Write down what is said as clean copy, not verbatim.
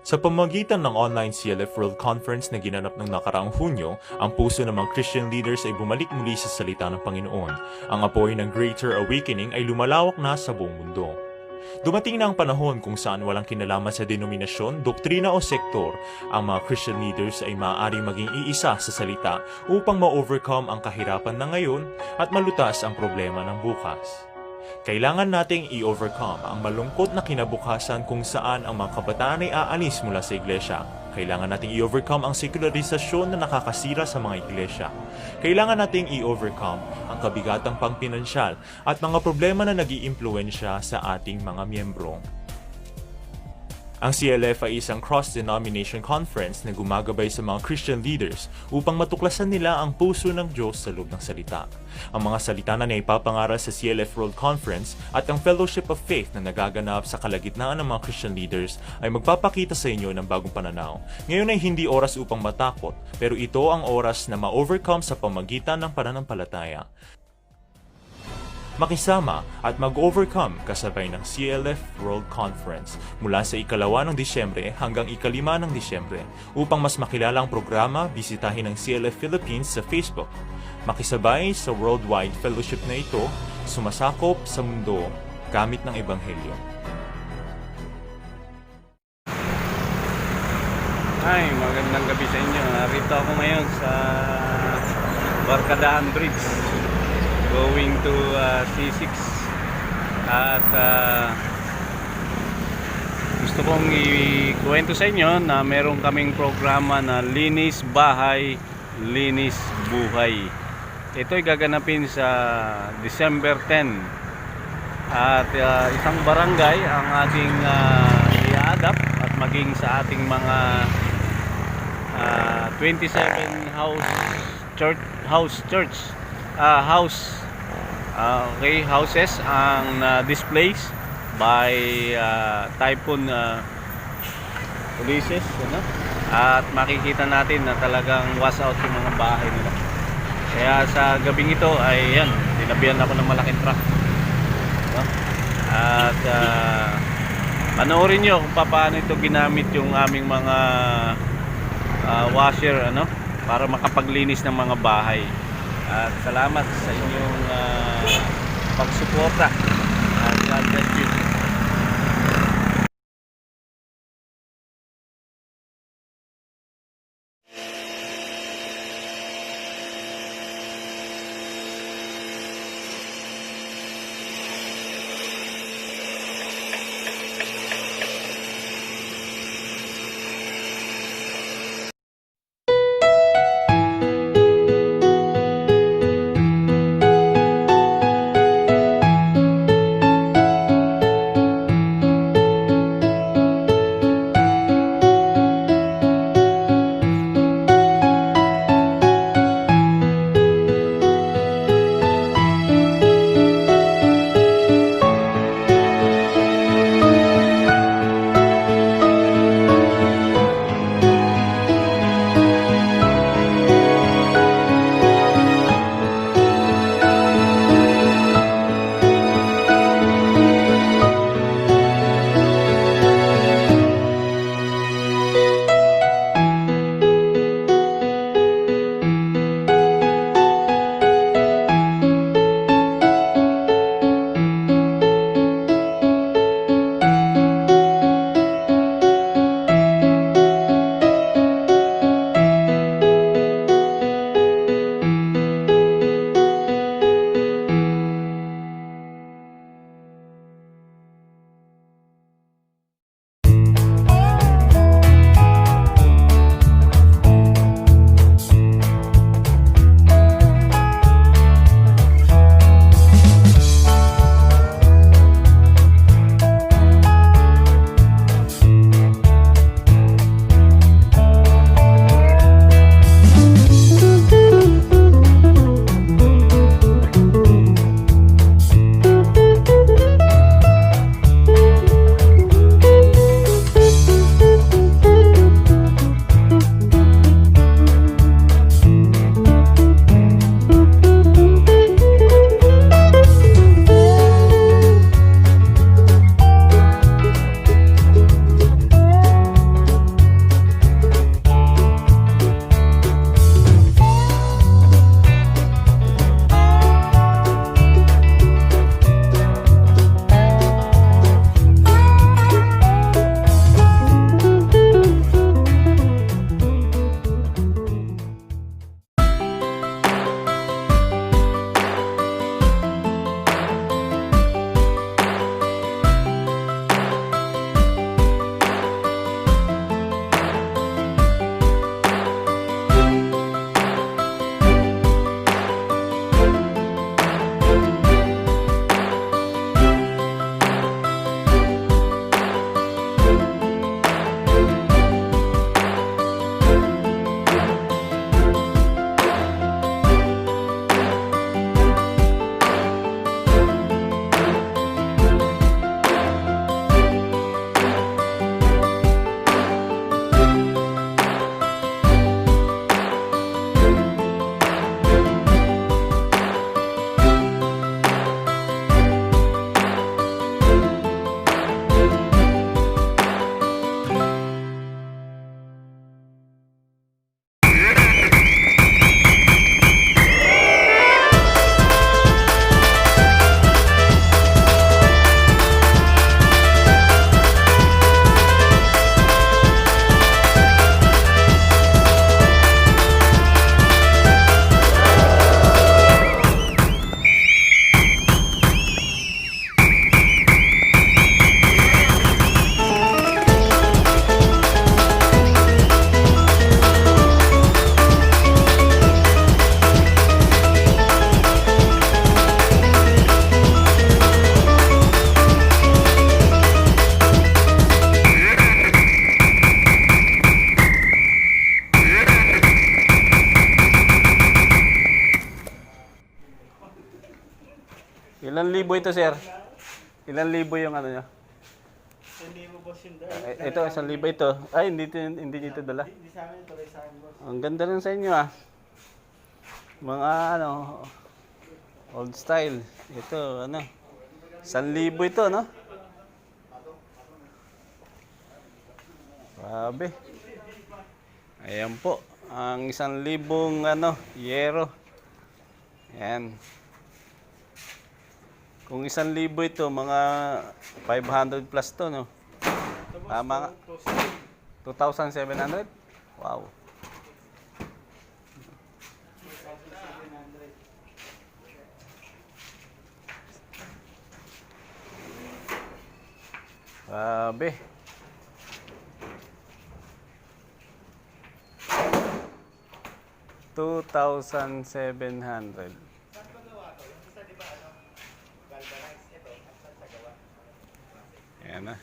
Sa pamamagitan ng online CLF World Conference na ginanap ng nakaraang Hunyo, ang puso ng mga Christian leaders ay bumalik muli sa salita ng Panginoon. Ang apoy ng Greater Awakening ay lumalawak na sa buong mundo. Dumating na ang panahon kung saan walang kinalaman sa denominasyon, doktrina o sektor, ang mga Christian leaders ay maaaring maging iisa sa salita upang ma-overcome ang kahirapan ng ngayon at malutas ang problema ng bukas. Kailangan nating i-overcome ang malungkot na kinabukasan kung saan ang mga kabataan ay aalis mula sa iglesia. Kailangan nating i-overcome ang sekularisasyon na nakakasira sa mga iglesia. Kailangan nating i-overcome ang kabigatang pangpinansyal at mga problema na nag-iimpluwensya sa ating mga miyembro. Ang CLF ay isang cross-denomination conference na gumagabay sa mga Christian leaders upang matuklasan nila ang puso ng Diyos sa loob ng salita. Ang mga salita na naipapangaral sa CLF World Conference at ang Fellowship of Faith na nagaganap sa kalagitnaan ng mga Christian leaders ay magpapakita sa inyo ng bagong pananaw. Ngayon ay hindi oras upang matakot, pero ito ang oras na ma-overcome sa pamagitan ng pananampalataya. Makisama at mag-overcome kasabay ng CLF World Conference mula sa ikalawa ng Disyembre hanggang ikalima ng Disyembre. Upang mas makilala ang programa, bisitahin ang CLF Philippines sa Facebook. Makisabay sa worldwide fellowship na ito, sumasakop sa mundo gamit ng Ebanghelyo. Ay, magandang gabi sa inyo. Narito ako ngayon sa Barkadahan Bridge, going to C6, at gusto kong ikwento sa inyo na meron kaming programa na Linis, Bahay, Linis, Buhay. Ito ay gaganapin sa December 10 at isang barangay ang ating i-adapt at maging sa ating mga 27 houses ang displays by Typhoon polices, ano? At makikita natin na talagang wash out yung mga bahay nila. Kaya sa gabing ito ay yan, tinabihan ako ng malaking truck, no? At panoorin nyo kung paano ito ginamit yung aming mga washer, ano, para makapaglinis ng mga bahay. At salamat sa inyong pagsuporta. At God bless you. Ilan libo ito, sir? Ilan libo yung ano nyo? Hindi mo boss yung Ito, 1,000 ito. Ay, hindi dito dala. Hindi sa amin, tuloy sa amin boss. Ang ganda rin sa inyo, ah. Mga ano, old style. Ito, ano, 1,000 ito, no? Grabe. Ayan po, ang 1,000 ano, yero. Ayan. Kung 1,000 ito, mga 500 plus to, no? Tama nga. 2,700? Wow. Grabe. $2,700. Ayan na.